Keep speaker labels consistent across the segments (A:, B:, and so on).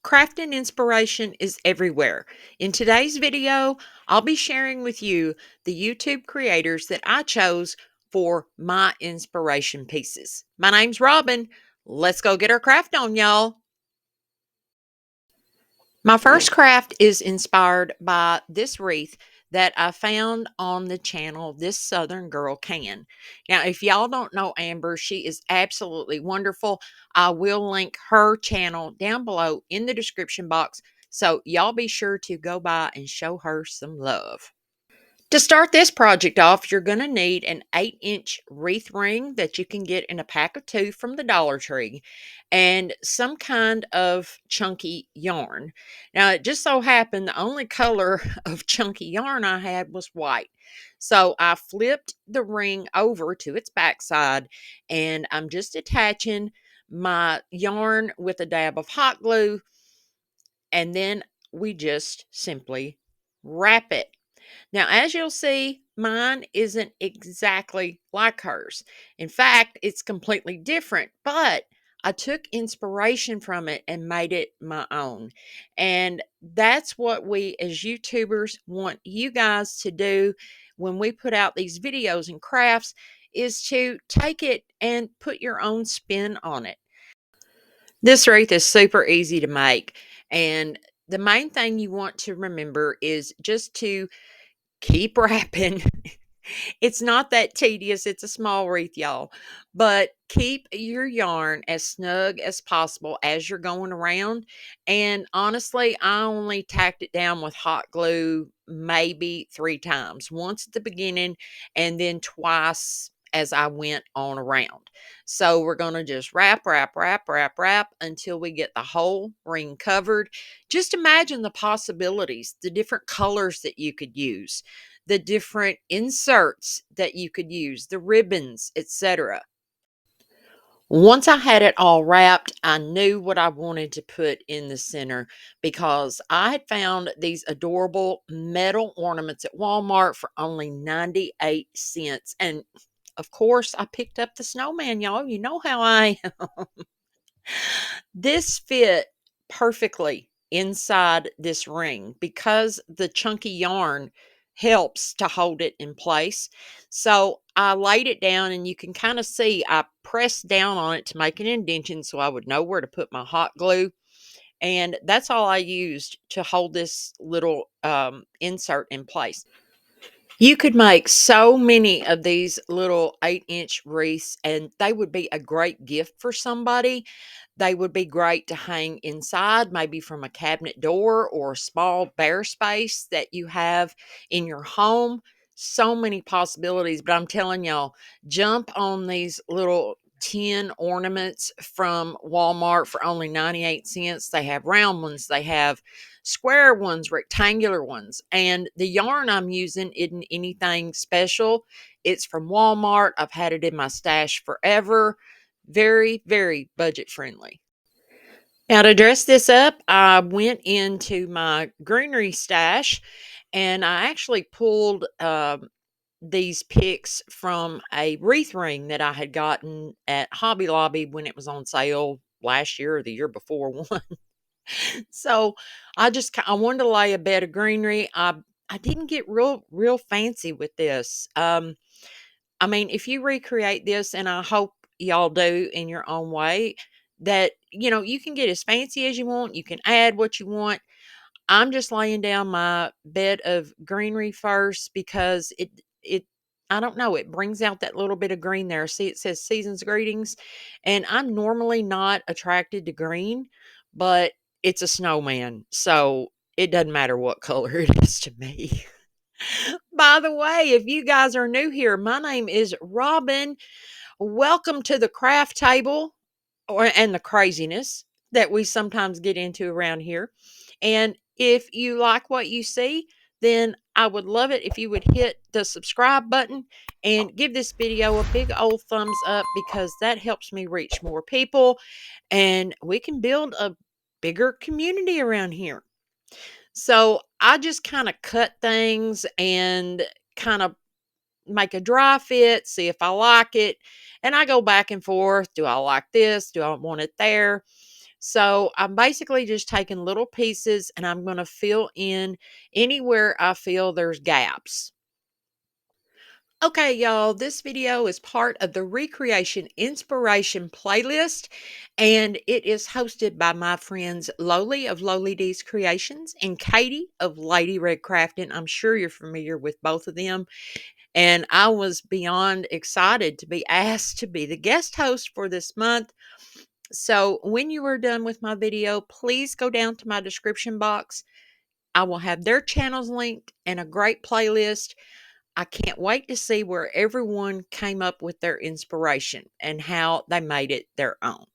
A: Crafting inspiration is everywhere. In today's video, I'll be sharing with you the YouTube creators that I chose for my inspiration pieces. My name's Robin. Let's go get our craft on, y'all. My first craft is inspired by this wreath that I found on the channel This Southern Girl Can. Now, if y'all don't know Amber, she is absolutely wonderful. I will link her channel down below in the description box, so y'all be sure to go by and show her some love. To start this project off, you're going to need an 8-inch wreath ring that you can get in a pack of 2 from the Dollar Tree and some kind of chunky yarn. Now, it just so happened the only color of chunky yarn I had was white. So I flipped the ring over to its backside and I'm just attaching my yarn with a dab of hot glue, and then we just simply wrap it. Now, as you'll see, mine isn't exactly like hers. In fact, it's completely different, but I took inspiration from it and made it my own. And that's what we as YouTubers want you guys to do when we put out these videos and crafts, is to take it and put your own spin on it. This wreath is super easy to make, and the main thing you want to remember is just to keep wrapping. It's not that tedious. It's a small wreath, y'all. But keep your yarn as snug as possible as you're going around. And honestly, I only tacked it down with hot glue maybe 3 times. Once at the beginning and then twice as I went on around. So we're going to just wrap, wrap, wrap, wrap, wrap until we get the whole ring covered. Just imagine the possibilities, the different colors that you could use, the different inserts that you could use, the ribbons, etc. Once I had it all wrapped, I knew what I wanted to put in the center because I had found these adorable metal ornaments at Walmart for only 98 cents. And of course, I picked up the snowman, y'all. You know how I am. This fit perfectly inside this ring because the chunky yarn helps to hold it in place. So I laid it down and you can kind of see I pressed down on it to make an indentation so I would know where to put my hot glue. And that's all I used to hold this little insert in place. You could make so many of these little 8-inch wreaths, and they would be a great gift for somebody. They would be great to hang inside, maybe from a cabinet door or a small bare space that you have in your home. So many possibilities, but I'm telling y'all, jump on these little tin ornaments from Walmart for only 98 cents. They have round ones, they have square ones, rectangular ones. And the yarn I'm using isn't anything special. It's from Walmart. I've had it in my stash forever. Very, very budget friendly. Now, to dress this up, I went into my greenery stash and I actually pulled these picks from a wreath ring that I had gotten at Hobby Lobby when it was on sale last year or the year before one. So I wanted to lay a bed of greenery. I didn't get real fancy with this. I mean, if you recreate this, and I hope y'all do in your own way, that you can get as fancy as you want. You can add what you want. I'm just laying down my bed of greenery first because it I don't know, it brings out that little bit of green there. See, it says season's greetings, and I'm normally not attracted to green, but it's a snowman, so it doesn't matter what color it is to me. By the way, if you guys are new here, my name is Robin. Welcome to the craft table and the craziness that we sometimes get into around here. And if you like what you see, then I would love it if you would hit the subscribe button and give this video a big old thumbs up because that helps me reach more people and we can build a bigger community around here. So I just kind of cut things and kind of make a dry fit, see if I like it. And I go back and forth. Do I like this? Do I want it there? So I'm basically just taking little pieces and I'm going to fill in anywhere I feel there's gaps. Okay, y'all, this video is part of the Recreation Inspiration playlist, and it is hosted by my friends Lowly of Lowly D's Creations and Katie of Lady Red Crafting. I'm sure you're familiar with both of them, and I was beyond excited to be asked to be the guest host for this month. So, when you are done with my video, please go down to my description box. I will have their channels linked and a great playlist. I can't wait to see where everyone came up with their inspiration and how they made it their own.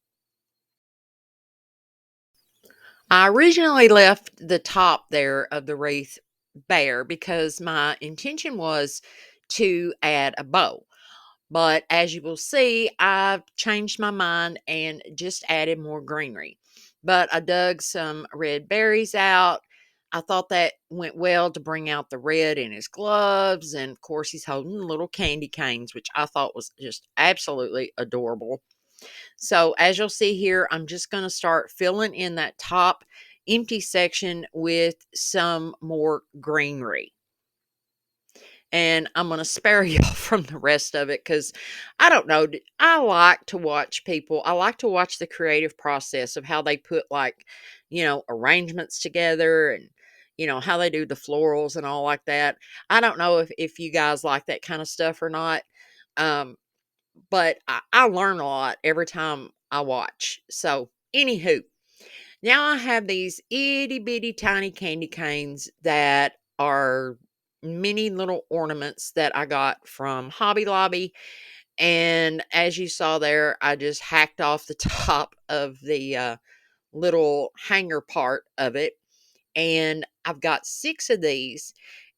A: I originally left the top there of the wreath bare because my intention was to add a bow. But as you will see, I've changed my mind and just added more greenery. But I dug some red berries out. I thought that went well to bring out the red in his gloves. And of course, he's holding little candy canes, which I thought was just absolutely adorable. So as you'll see here, I'm just going to start filling in that top empty section with some more greenery. And I'm going to spare y'all from the rest of it because I don't know. I like to watch people. I like to watch the creative process of how they put, like, arrangements together and, how they do the florals and all like that. I don't know if you guys like that kind of stuff or not. Um, but I learn a lot every time I watch. So, anywho, now I have these itty bitty tiny candy canes that are mini little ornaments that I got from Hobby Lobby. And as you saw there, I just hacked off the top of the little hanger part of it. And I've got 6 of these,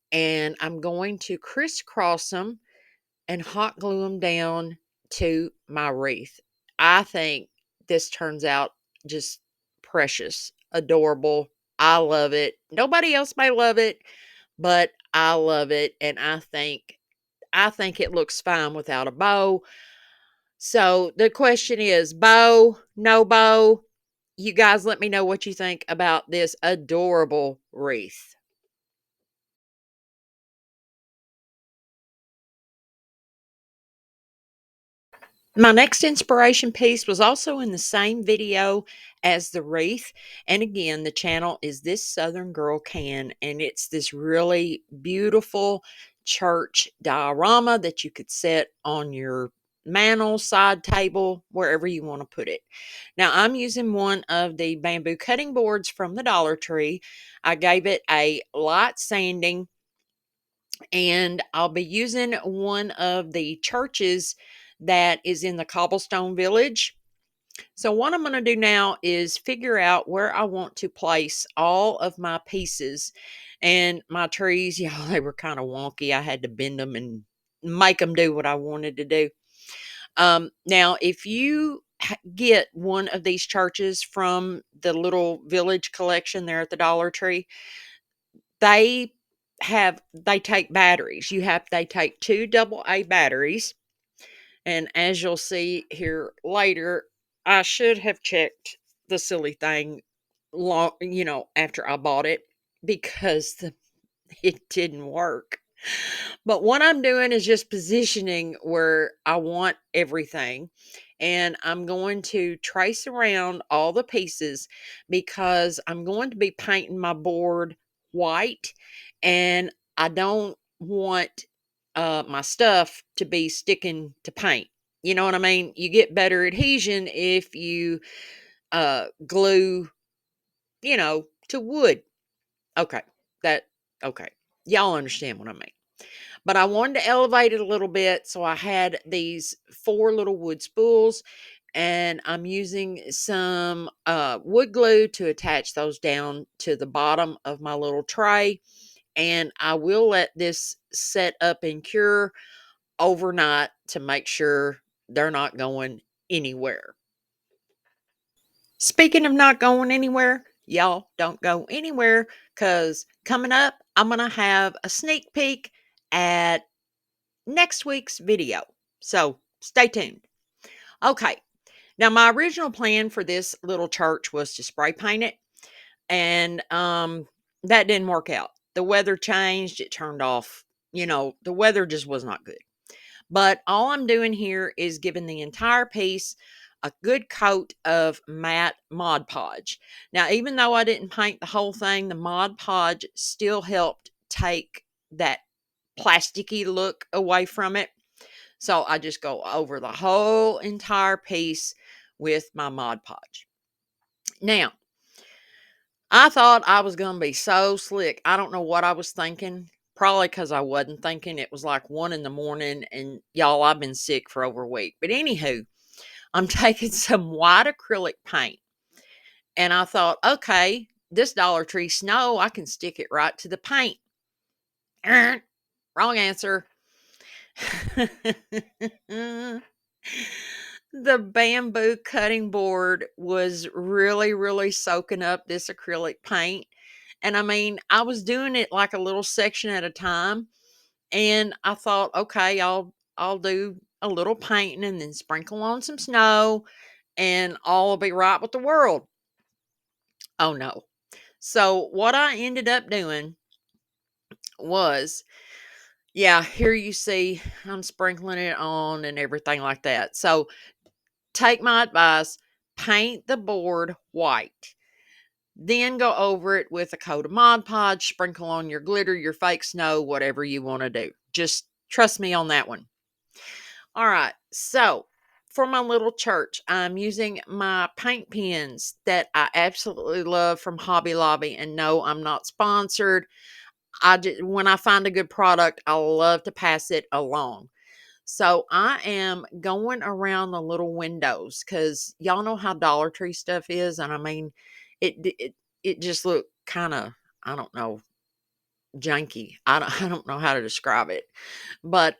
A: and I'm going to crisscross them and hot glue them down to my wreath. I think this turns out just precious, adorable. I love it. Nobody else may love it, but I love it, and I think it looks fine without a bow. So the question is, bow, no bow? You guys let me know what you think about this adorable wreath. My next inspiration piece was also in the same video as the wreath. And again, the channel is This Southern Girl Can. And it's this really beautiful church diorama that you could set on your mantle, side table, wherever you want to put it. Now, I'm using one of the bamboo cutting boards from the Dollar Tree. I gave it a light sanding, and I'll be using one of the churches that is in the Cobblestone Village. So what I'm going to do now is figure out where I want to place all of my pieces. And my trees, yeah, they were kind of wonky. I had to bend them and make them do what I wanted to do. Now, if you get one of these churches from the little village collection there at the Dollar Tree, they they take batteries. They take 2 AA batteries, and as you'll see here later, I should have checked the silly thing long, after I bought it, because it didn't work. But what I'm doing is just positioning where I want everything. And I'm going to trace around all the pieces because I'm going to be painting my board white. And I don't want my stuff to be sticking to paint. You know what I mean? You get better adhesion if you glue, to wood. Okay. That, okay. Y'all understand what I mean. But I wanted to elevate it a little bit, so I had these 4 little wood spools, and I'm using some wood glue to attach those down to the bottom of my little tray, and I will let this set up and cure overnight to make sure they're not going anywhere. Speaking of not going anywhere, y'all don't go anywhere, because coming up, I'm going to have a sneak peek at next week's video. So stay tuned. Okay. Now, my original plan for this little church was to spray paint it, and that didn't work out. The weather changed, it turned off. The weather just was not good. But all I'm doing here is giving the entire piece a good coat of matte Mod Podge. Now, even though I didn't paint the whole thing, the Mod Podge still helped take that plasticky look away from it. So I just go over the whole entire piece with my Mod Podge. Now, I thought I was going to be so slick. I don't know what I was thinking. Probably because I wasn't thinking. It was like 1 in the morning, and y'all, I've been sick for over a week. But anywho, I'm taking some white acrylic paint, and I thought, okay, this Dollar Tree snow, I can stick it right to the paint. Wrong answer. The bamboo cutting board was really, really soaking up this acrylic paint. And I mean, I was doing it like a little section at a time. And I thought, okay, I'll do a little painting and then sprinkle on some snow and all will be right with the world. Oh no. So what I ended up doing was, yeah, here you see I'm sprinkling it on and everything like that. So take my advice, paint the board white. Then go over it with a coat of Mod Podge, sprinkle on your glitter, your fake snow, whatever you want to do. Just trust me on that one. All right, so for my little church, I'm using my paint pens that I absolutely love from Hobby Lobby. And no, I'm not sponsored. When I find a good product, I love to pass it along. So I am going around the little windows because y'all know how Dollar Tree stuff is, and I mean, it just looked kind of, I don't know, janky. I don't know how to describe it, but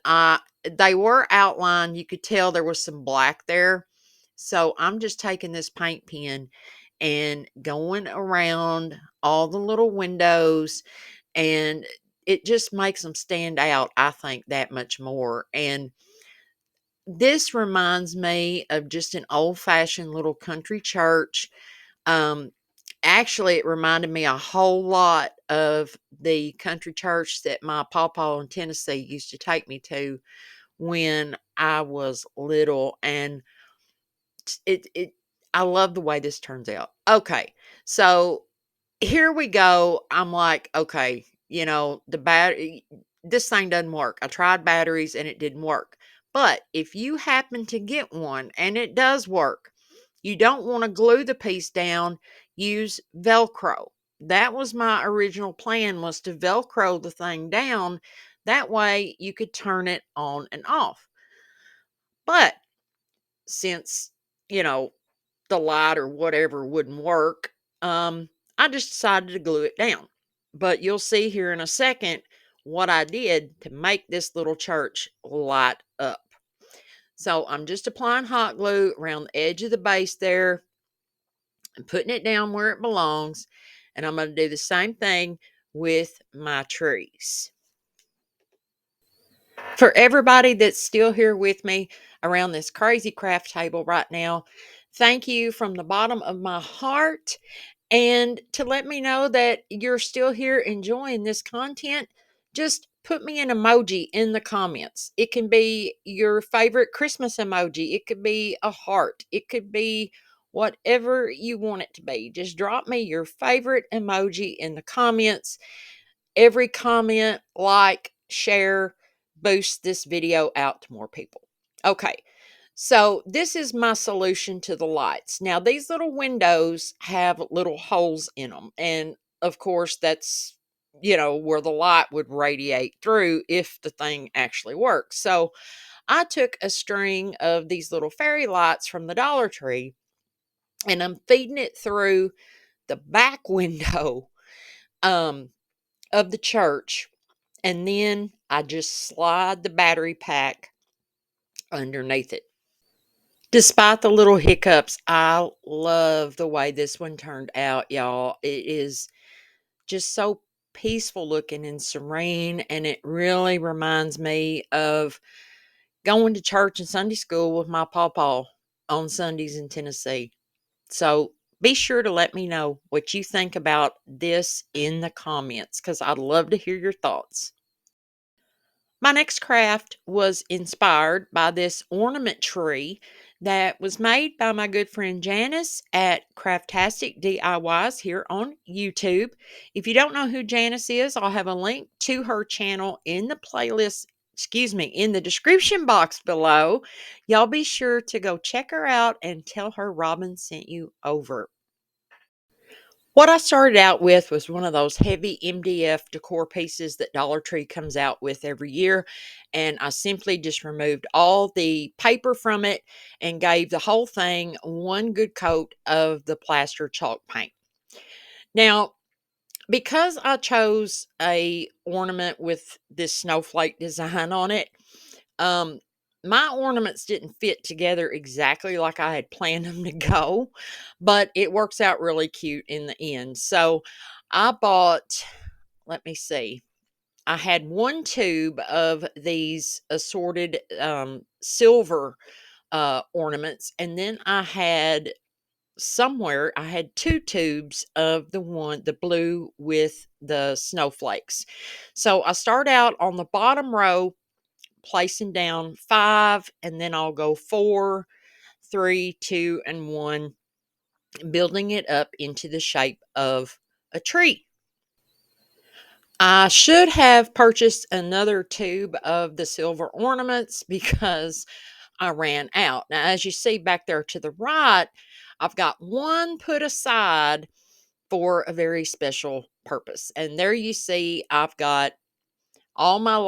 A: they were outlined. You could tell there was some black there. So I'm just taking this paint pen and going around all the little windows, and it just makes them stand out, I think, that much more. And this reminds me of just an old-fashioned little country church. Um, Actually, it reminded me a whole lot of the country church that my pawpaw in Tennessee used to take me to when I was little, and it I love the way this turns out. Okay, so here we go. I'm like, okay, the battery, this thing doesn't work. I tried batteries and it didn't work. But if you happen to get one and it does work, you don't want to glue the piece down, use Velcro. That was my original plan, was to Velcro the thing down. That way you could turn it on and off. But since, you know, the light or whatever wouldn't work, I just decided to glue it down. But you'll see here in a second what I did to make this little church light up. So I'm just applying hot glue around the edge of the base there and putting it down where it belongs. And I'm going to do the same thing with my trees. For everybody that's still here with me around this crazy craft table right now, thank you from the bottom of my heart. And to let me know that you're still here enjoying this content, just put me an emoji in the comments. It can be your favorite Christmas emoji. It could be a heart. It could be whatever you want it to be. Just drop me your favorite emoji in the comments. Every comment, like, share, boost this video out to more people. Okay, so this is my solution to the lights. Now, these little windows have little holes in them. And of course, that's, where the light would radiate through if the thing actually works. So I took a string of these little fairy lights from the Dollar Tree and I'm feeding it through the back window of the church. And then I just slide the battery pack underneath it. Despite the little hiccups, I love the way this one turned out, y'all. It is just so peaceful looking and serene, and it really reminds me of going to church and Sunday school with my pawpaw. on Sundays in Tennessee. So be sure to let me know what you think about this in the comments because I'd love to hear your thoughts. My next craft was inspired by this ornament tree that was made by my good friend Janice at Craftastic DIYs here on YouTube. If you don't know who Janice is, I'll have a link to her channel in the playlist, in the description box below. Y'all be sure to go check her out and tell her Robin sent you over. What I started out with was one of those heavy MDF decor pieces that Dollar Tree comes out with every year. And I simply just removed all the paper from it and gave the whole thing one good coat of the plaster chalk paint. Now, because I chose a ornament with this snowflake design on it, um, my ornaments didn't fit together exactly like I had planned them to go, but it works out really cute in the end. So I bought, let me see, I had one tube of these assorted silver ornaments, and then I had two tubes of the blue with the snowflakes. So I start out on the bottom row placing down 5, and then I'll go 4, 3, 2, and 1, building it up into the shape of a tree. I should have purchased another tube of the silver ornaments because I ran out. Now, as you see back there to the right, I've got one put aside for a very special purpose. And there you see I've got all my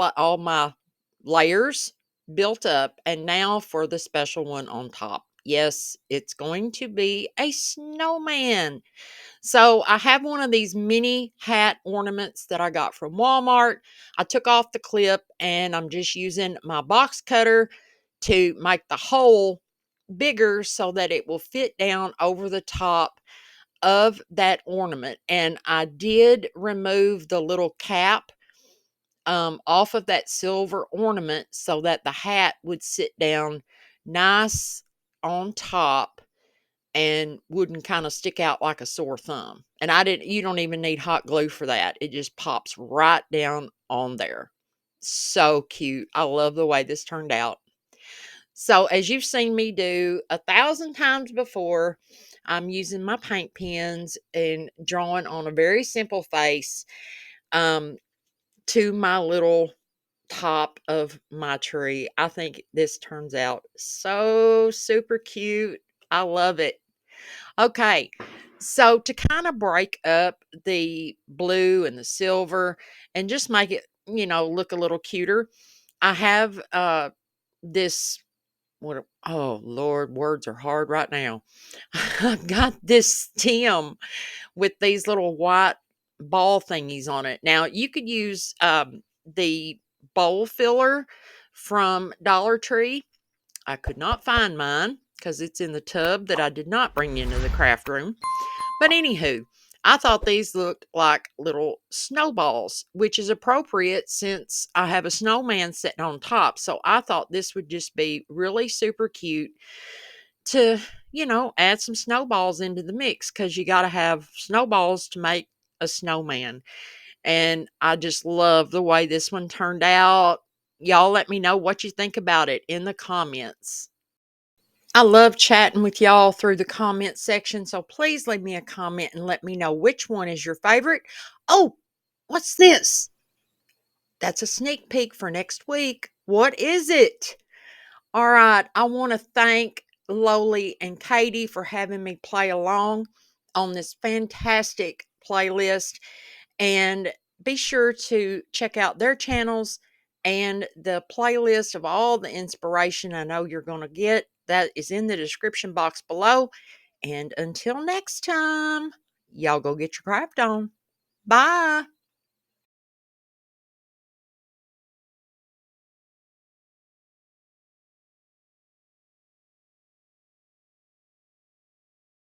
A: layers built up, and now for the special one on top. Yes, it's going to be a snowman. So I have one of these mini hat ornaments that I got from Walmart. I took off the clip and I'm just using my box cutter to make the hole bigger so that it will fit down over the top of that ornament. And I did remove the little cap off of that silver ornament so that the hat would sit down nice on top and wouldn't kind of stick out like a sore thumb. And you don't even need hot glue for that. It just pops right down on there. So cute. I love the way this turned out. So as you've seen me do 1,000 times before, I'm using my paint pens and drawing on a very simple face um, to my little top of my tree. I think this turns out so super cute. I love it. Okay, so to kind of break up the blue and the silver and just make it, look a little cuter, I have this oh Lord, words are hard right now. I've got this stem with these little white ball thingies on it. Now, you could use the bowl filler from Dollar Tree. I could not find mine because it's in the tub that I did not bring into the craft room. But anywho, I thought these looked like little snowballs, which is appropriate since I have a snowman sitting on top. So I thought this would just be really super cute to, add some snowballs into the mix because you got to have snowballs to make a snowman. And I just love the way this one turned out. Y'all let me know what you think about it in the comments. I love chatting with y'all through the comment section, so please leave me a comment and let me know which one is your favorite. Oh, what's this? That's a sneak peek for next week. What is it? All right, I want to thank Loli and Katie for having me play along on this fantastic playlist. And be sure to check out their channels and the playlist of all the inspiration I know you're going to get. That is in the description box below. And until next time, y'all go get your craft on. Bye.